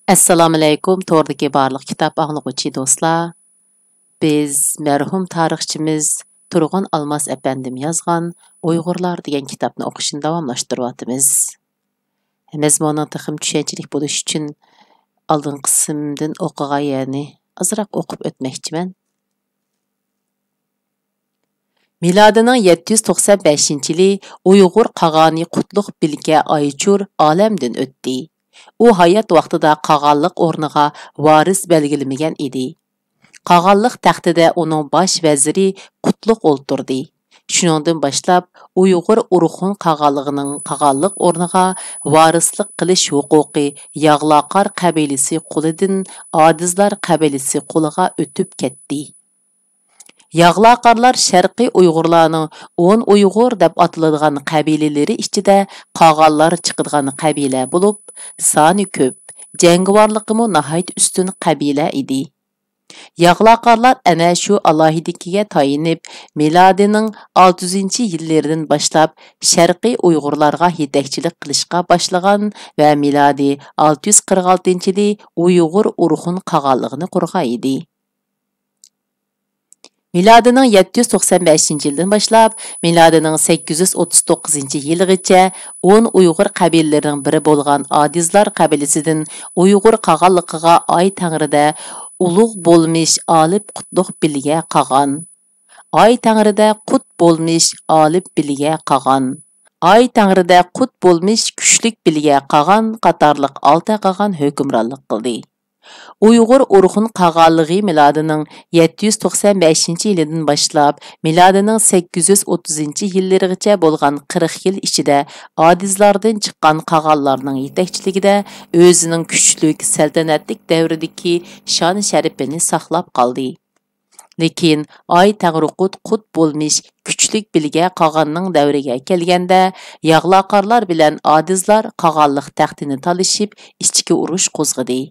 Assalomu alaykum, to'rdagi barliq kitob anglag'uvchi do'stlar. Biz marhum tarixchimiz Turg'un Almas apandim yozgan Uyg'urlar degan kitobni o'qishni davomlashtiryapmiz. Mazmuning texim tushunchalik bo'lish uchun oldin qismdan o'qigan yerni azroq o'qib o'tmoqchiman. Milodining 795-yili Uyg'ur qog'oni Qutlug' Bilge Aychur olamdan o'tdi. U hayot vaqtida qog'onlik o'rniga varis belgilamagan edi. Qog'onlik taxtida uning bosh vaziri Qutlug' o'ltirdi. Shuningdan boshlab Uyg'ur urug'un qog'onligining qog'onlik o'rniga varislik qilish huquqi Yag'loqar qabilasi qo'lidan Odizlar qabilasi qo'liga o'tib ketdi. Yag'loqarlar Sharqiy Uyg'urlarning 10 Uyg'ur deb atiladigan qabilalari ichida qog'onlar chiqadigan qabila bo'lib, soni ko'p, jangovarliqimi nihoyat ustun qabila edi. Yag'loqarlar ana shu alohidligiga tayinib, milodining 600-yillaridan boshlab Sharqiy Uyg'urlarga yetakchilik qilishga boshlagan va milodi 646-yili Uyg'ur urug'un qog'onligini qurgan edi. Milodining 795-yildan boshlab milodining 839-yilgacha 10 Uyg'ur qabilalarining biri bo'lgan Odizlar qabilasidan Uyg'ur qog'onligiga Ay Tang'rida ulug' bo'lmish Olib Qutlug' Bilge qog'on. Ay Tang'rida qut bo'lmish Olib Bilge qog'on. Ay Tang'rida qut bo'lmish Kuchlik Bilge qog'on qatorliq 6 qog'on hukmronlik qildi. Uyg'ur urug'un qog'onligi milodining 795-yilidan boshlab milodining 830-yillarigacha bo'lgan 40 yil ichida Odizlardan chiqqan qog'onlarning yetakchiligida o'zining kuchlik saltanatlik davridagi shon sharifini saqlab qoldi. Lekin Ay Tang'ruqut qut bo'lmish Kuchlik Bilge qog'onning davriga kelganda Yag'loqarlar bilan Odizlar qog'onlik taxtini talishib ichki urush qo'zg'adi.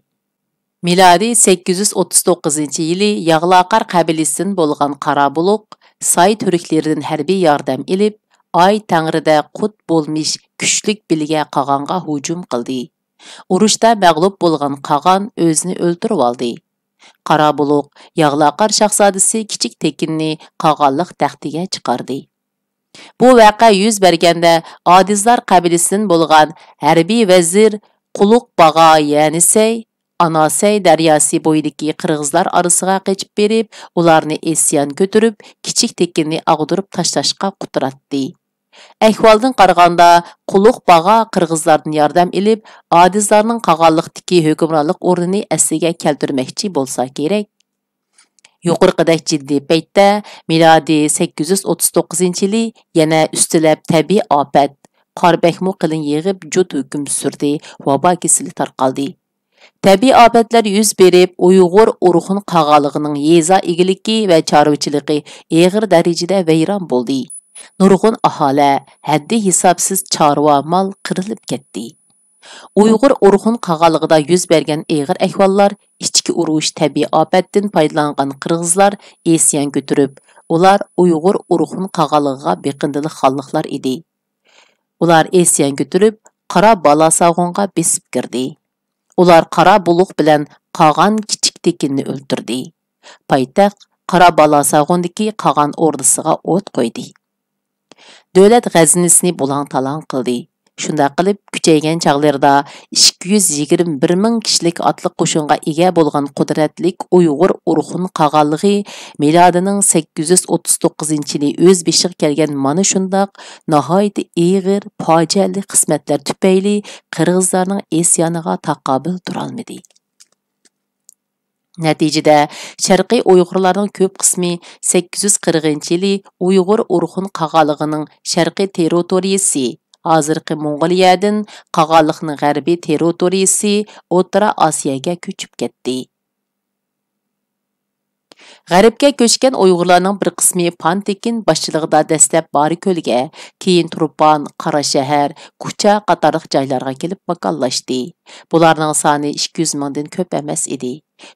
Milodi 839-yili Yag'loqar qabilasidan bo'lgan Qarabuluq Say turklaridan harbiy yordam ilib, Ay Tang'rida qut bo'lmish Kuchlik Bilge qog'onga hujum qildi. Urushda mag'lub bo'lgan qog'on o'zini o'ldirib oldi. Qarabuluq Yag'loqar shahzodasi Kichik Tekinni qog'onlik taxtiga chiqardi. Bu voqea yuz berganda Odizlar qabilasidan bo'lgan harbiy vazir Quluq Bag'a Yanisay Anasay daryosi bo'yidagi qirg'izlar orasiga qochib berib, ularni isyon ko'tarib, Kichik Tekinni ag'dirib tashlashga quturatdi. Ahvoldan qaraganda Quluq Bag'a qirg'izlardan yordam ilib, Odizlarning qog'onlikdagi hukmronlik o'rnini asliga keltirmoqchi bo'lsa kerak. Yuqorqidek jiddiy paytda milodi 839-yili yana ustilab tabiiy ofat, qorbakmu qilin yig'ib jut hukm surdi, vabo kasali tarqaldi. Tabiiy ofatlar yuz berib, Uyg'ur urug'un qog'onligining yeza egiligi va chorvachilig'i og'ir darajada vayron bo'ldi. Nurg'un aholi, haddi hisobsiz chorva mol qirilib ketdi. Uyg'ur urug'un qog'onligida yuz bergan og'ir ahvollar, ichki urush, tabiiy ofatdan foydalangan qirg'izlar isyon ko'tarib, ular Uyg'ur urug'un qog'onligiga beqindili xonliqlar edi. Ular isyon ko'tarib, Qora Balasag'onga besib kirdi. Ular Qarabuluq bilan qog'on Kichik Tekinni o'ldirdi. Poytaxt Qora Balasag'ondagi qog'on o'rdisiga o't qo'ydi. Davlat g'azinisini bulang-talang qildi. Shunda qilib kuchaygan chaqlarda 221 ming kishilik otliq qo'shinga ega bo'lgan qudratlik Uyg'ur urug'un qog'onligi milodining 839-yili o'z beshiga kelgan mana shundoq nihoyat og'ir fojiali qismatlar tufayli qirg'izlarning isyoniga taqobil turolmadi. Natijada Sharqiy Uyg'urlarning ko'p qismi 840-yili Uyg'ur urug'un qog'onligining sharqiy territoriyasi hozirgi Mong'oliyadan qog'onlikning g'arbiy territoriyasi O'rta Osiyoga ko'chib ketdi. G'arbga ko'chgan Uyg'urlarning bir qismi Pantekin boshchiligida dastlab Boriko'lga, keyin Turpan, Qarashahar, Kucha qatorliq joylarga kelib makonlashdi. Bularning soni 200 mingdan ko'p emas edi.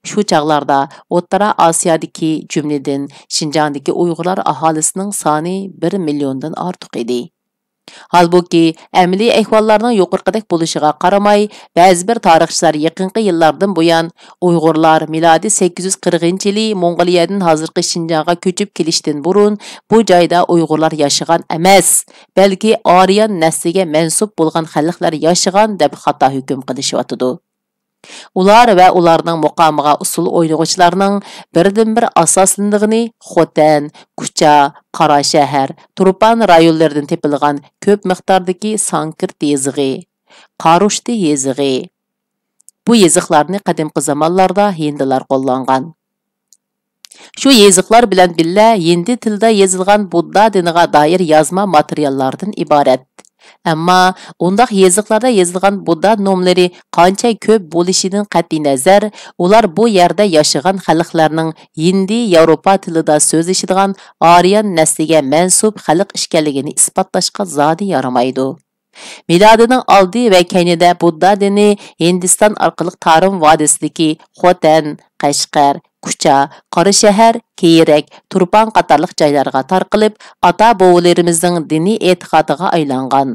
Shu chaqlarda O'rta Osiyodagi, jumladan Shinjongdagi Uyg'urlar aholisining soni 1 milliondan ortiq edi. Halbuki, əməli əhvallarının yuqorqidək bo'lishig'a qaramay, ba'zi bir tarixchilar yaqinqi yillardan buyon Uyg'urlar miladi 840-yili Mong'oliyadan hozirgi Shinjongga ko'chib kelishdan burun bu joyda Uyg'urlar yashagan emas, balki Aryan nasliga mansub bo'lgan xalqlar yashagan deb xato hukm qilishyotidi. Ular va ularning muqamiga usul o'ynag'uvchilarning birdan-bir asoslandig'ini Xotan, Kucha, Qara shahar, Turpan rayonlaridan tepilgan ko'p miqdordagi Sankirt yezig'i, Qarushti yezig'i. Bu yeziqlarni qadimgi zamonlarda hindilar qo'llangan. Shu yeziqlar bilan billa hindi tilida yozilgan Budda diniga doir yozma materiallardan iborat. Ammo undaq yeziqlarda yozilgan Budda nomlari qancha ko'p bo'lishidan qat'iy nazar, ular bu yerda yashagan xalqlarning hindi Yevropa tilida so'zlashadigan Aryan nasliga mansub xalq ekanligini isbotlashga zodi yaramaydi. Milodining oldi va keynida Budda dini Hindiston orqali Tarim vodisidagi Xotan, Qashqar, Kucha, Qora shahar, Keyrak, Turpan qatorliq joylarga tarqalib, ota-bovlarimizning diniy e'tiqodiga aylangan.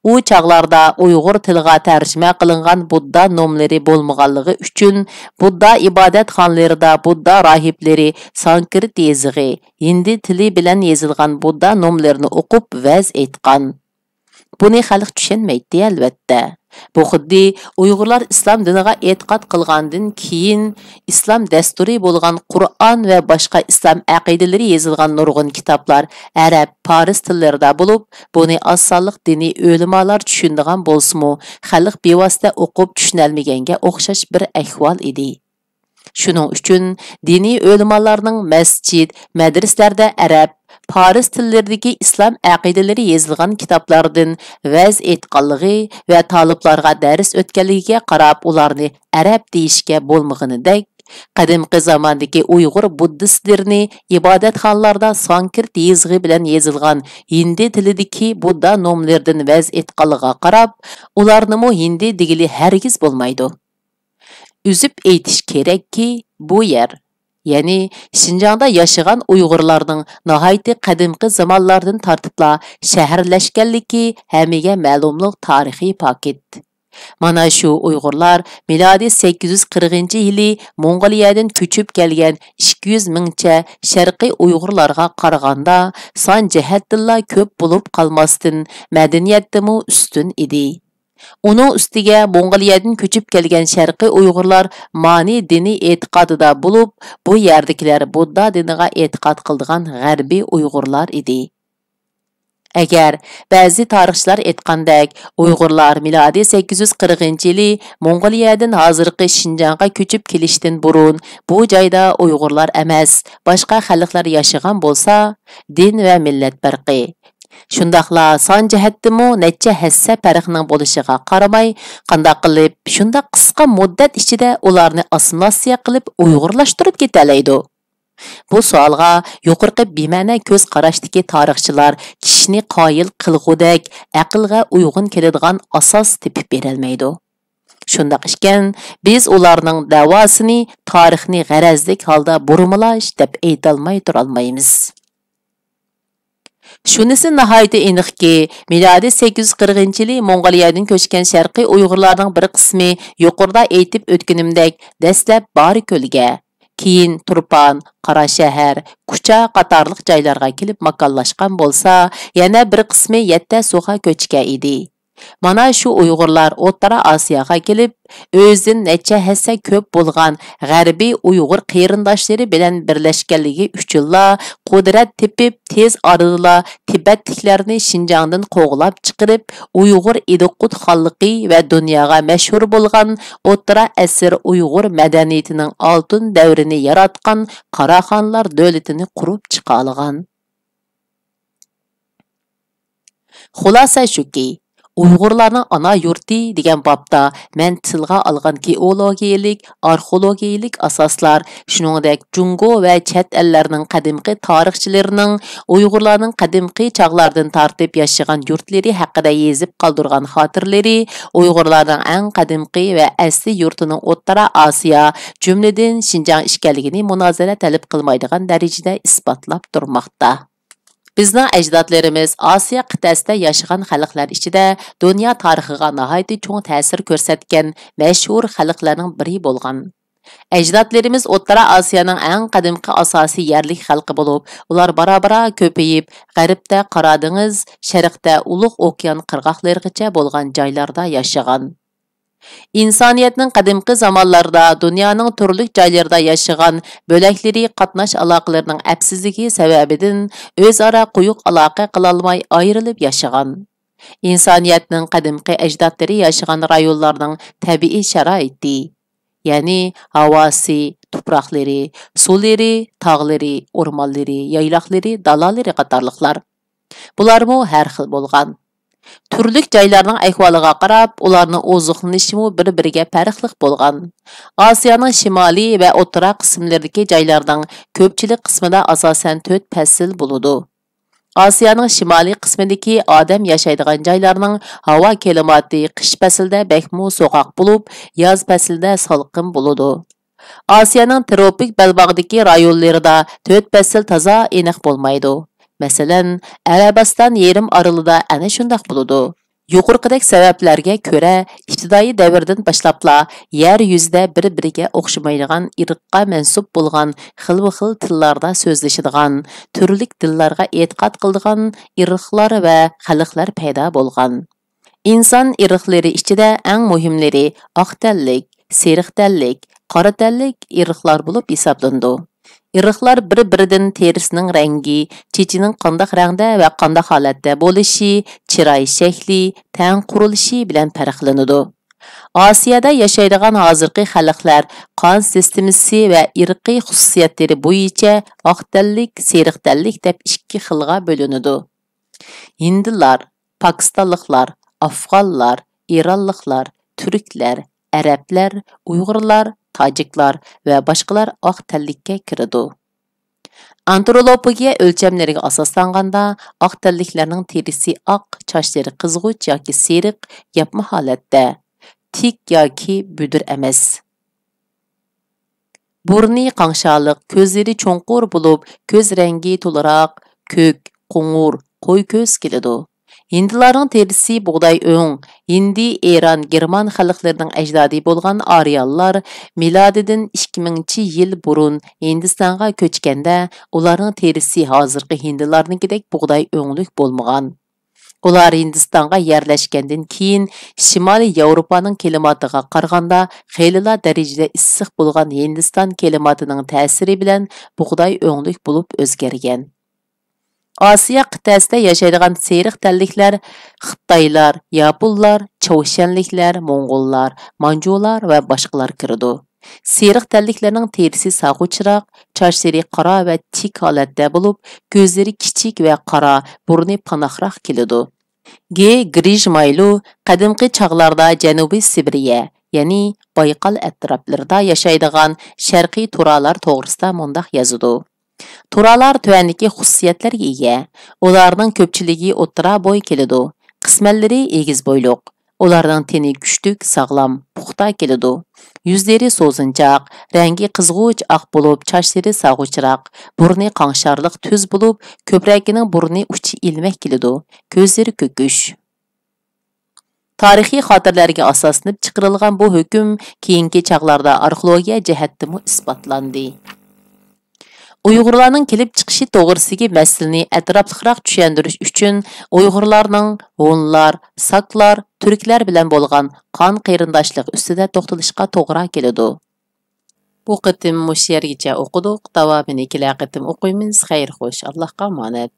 U chaqlarda Uyg'ur tiliga tarjima qilingan Budda nomlari bo'lmaganligi uchun Budda ibodatxonalarida Budda rohiblari Sankirt yezig'i, hindi tili bilan yozilgan Budda nomlarini o'qib vaz aytgan. Buni xalq tushunmaydi albatta. Bu xuddi Uyg'urlar islom diniga e'tiqod qilgandan keyin islom dasturi bo'lgan Qur'on va boshqa islom aqidalari yozilgan nurg'un kitoblar arab, faris tillarida bo'lib, buni osonlik diniy o'limalar tushundigan bo'lsa-mu, xalq bevosita o'qib tushunolmaganga o'xshash bir ahvol edi. Shuning uchun diniy o'limalarning masjid, madraslarda arab, faris tillaridagi islom aqidalari yozilgan kitoblardan vaz etganligi va taliblarga dars o'tganligiga qarab ularni arab deyishga bo'lmaganidek, qadimgi zamondagi Uyg'ur buddistlarini ibodatxonalarda Sankirt yezig'i bilan yozilgan hindi tilidagi Budda nomlaridan vaz etganligiga qarab, ularni hindi degili hargiz bo'lmaydi. Üzüp aytish kerakki, bu yer, ya'ni Shinjongda yashagan Uyg'urlarning nihoyatda qadimgi zamonlardan tortibla shaharlashganligi hammaga ma'lumlik tarixiy paket. Mana shu Uyg'urlar milodi 840-yili Mong'oliyadan ko'chib kelgan 200 mingcha sharqiy Uyg'urlarga qaraganda son jihatdan ko'p bo'lib qolmasdan madaniyatdimi ustun edi. Onun ustiga Mong'oliyadan ko'chib kelgan sharqiy Uyg'urlar mani diniy e'tiqodida bo'lib, bu yerdagilar Budda diniga e'tiqod qildigan g'arbiy Uyg'urlar edi. Agar ba'zi tarixchilar aytgandek, Uyg'urlar milodi 840-yili Mong'oliyadan hozirgi Shinjongga ko'chib kelishdan burun bu joyda Uyg'urlar emas, boshqa xalqlar yashagan bo'lsa, din va millat farqi. Shundaqla son jihatdimi necha hassa farqning bo'lishiga qaramay, qanday qilib shunda qisqa muddat ichida ularni assimilyatsiya qilib uyg'urlashtirib ketalaydi? Bu savolga yuqorqi bema'ni ko'z qarashdagi tarixchilar kishini qoyil qilg'udek aqlga uyg'un keladigan asos tepib berolmaydi. Shundaq ekan, biz ularning da'vosini tarixni g'arazlik holda burmalash deb aytolmay turolmaymiz. Shunisi nihoyatda aniqki, milodi 840-yili Mong'oliyadan ko'chgan sharqiy Uyg'urlarning bir qismi yuqorida aytib o'tganimdek dastlab Borikulga, keyin Turpan, Qara shahar, Kucha qatorliq joylarga kelib makonlashgan bo'lsa, yana bir qismi Yatta Suga ko'chgan edi. Mana shu Uyg'urlar O'rta Osiyoga kelib, o'zidan necha hassa ko'p bo'lgan g'arbiy Uyg'ur qarindoshlari bilan birlashganligi uchunla qudrat tepib tez orada Tibetliklarni Shinjongdan qo'g'lab chiqarib, Uyg'ur Idiqut xonligi va dunyoga mashhur bo'lgan O'rta asr Uyg'ur madaniyatining oltin davrini yaratgan Qaraxonlar davlatini qurib chiqa olgan. Xulosa shuki, Uyg'urlarning ana yurti degan bobda men tilga olgan geologiyalik, arxeologiyalik asoslar, shuningdek Jungo va chet ellarning qadimgi tarixchilarining Uyg'urlarning qadimgi chog'lardan tortib yashagan yurtlari haqida yezib qoldirgan xotirlari Uyg'urlarning eng qadimgi va asli yurtining O'rta Osiyo, jumladan Shinjong ekanligini munozara talab qilmaydigan darajada isbotlab turmoqda. Bizning ajdodlarimiz Osiyo qit'asida yashagan xalqlar ichida dunyo tarixiga nihoyatda cho'ng ta'sir ko'rsatgan mashhur xalqlarning biri bo'lgan. Ajdodlarimiz O'rta Osiyoning eng qadimgi asosiy yerlik xalqi bo'lib, ular bara-bara ko'payib, g'arbda Qora dengiz, sharqda Ulug' okean qirg'oqlarigacha bo'lgan joylarda yashagan. İnsaniyetning qadimgi zamonlarda dunyoning turli joylarida yashagan bo'laklari qatnash aloqalarining absizligi sababidan o'zaro quyuq aloqa qila olmay ayrilib yashagan. İnsaniyetning qadimgi ajdodlari yashagan rayonlarning tabiiy sharoiti, ya'ni havosi, tuproqlari, suvlari, tog'lari, o'rmonlari, yayloqlari, dalaları qatorliqlar. Bularmı har xil bo'lgan. Turlik joylarning ahvoliga qarab, ularning oziqlanishi bir-biriga farqli bo'lgan. Osiyoning shimoliy va o'rta qismlaridagi joylarning ko'pchilik qismida asosan 4 fasl bo'ladi. Osiyoning shimoliy qismidagi odam yashaydigan joylarning havo klimati qish faslida bakmu so'qoq bo'lib, yoz faslida salqin bo'ladi. Osiyoning tropik belbog'dagi rayonlarida 4 fasl toza aniq bo'lmaydi. Masalan, Arabiston yerim oralida ana shunday bo'ladi. Yuqorqidek sabablarga ko'ra, ibtidoiy davrdan boshlabla yer yuzida bir-biriga o'xshamaydigan irqqa mansub bo'lgan xilma-xil tillarda so'zlashadigan, turli tillarga e'tiqod qiladigan irqlar va xalqlar paydo bo'lgan. Inson irqlari ichida eng muhimlari oq tanlik, seriq tanlik, qora tanlik irqlar bo'lib hisoblandi. Irqlar bir-biridan terisining rangi, chechining qanday rangda va qanday holatda bo'lishi, chiroy shakli, tang qurilishi bilan farqlanadi. Osiyoda yashaydigan hozirgi xalqlar qon sistemasi va irqiy xususiyatlari bo'yicha oq tanlik, seriq tanlik deb ikki xilga bo'linadi. Hindlar, Pokistonliklar, Afg'onlar, Eronliklar, turklar, arablar, uyg'urlar, tojiklar va boshqalar oq tanlikka kiradi. Antropologiya o'lchamlariga asoslanganda oq tanliklarning terisi oq, sochlari qizg'uch yoki seriq, yapma holatda, tik yoki budur emas. Burni qanshaliq, ko'zlari cho'nqur bo'lib, ko'z rangi to'laroq, ko'k, qo'ng'ur, qo'y ko'z keladi. Hindlarning terisi bug'doy o'ng. Hindi, Eron, German xalqlarining ajdodi bo'lgan Aryanlar milodidan 2000-yil burun Hindistonga ko'chganda, ularning terisi hozirgi hindlarnikidek bug'doy o'nglik bo'lmagan. Ular Hindistonga yerlashgandan keyin Shimoliy Yevropaning klimatiga qaraganda xeylilar darajada issiq bo'lgan Hindiston klimatining ta'siri bilan bug'doy o'nglik bo'lib o'zgargan. Osiyo qit'asida yashaydigan seriq tanliklar Xitoylar, Yaponlar, Chavshanliklar, Mo'ng'ullar, Manjular va boshqalar kiradi. Seriq tanliklarning terisi sog'uchroq, sochlari qora va tik holatda bo'lib, ko'zlari kichik va qora, burni panoqroq keladi. Grijmaylu qadimgi chog'larda Janubiy Sibiriya, ya'ni Bayqal atroflarida yashaydigan sharqiy turalar to'g'risida mundaq yozadi. Turalar tuvandagi xususiyatlarga ega. Ularning ko'pchiligi o'rta bo'y keladi. Qismanlari egiz bo'yliq. Ularning teni kuchlik, sog'lom, puxta keladi. Yuzlari so'zinchoq, rangi qizg'uch oq bo'lib, sochlari sog'uchroq, burni qangsharliq tuz bo'lib, ko'pragining burni uchi ilmak keladi. Ko'zlari ko'kish. Tarixiy xotirlarga asoslanib chiqarilgan bu hukm keyingi chog'larda arxeologiya jihatdan isbotlandi. Uyg'urlarning kelib chiqishi to'g'risidagi masalani atrofliroq tushuntirish uchun Uyg'urlarning Hunlar, Saklar, Turklar bilan bo'lgan qon qarindoshlik ustida to'xtalishga to'g'ri keladi. Bu qitim mush yergacha o'qidik, davomini kelar qitim o'qiymiz. Xayr xo'sh, Allohga omonat.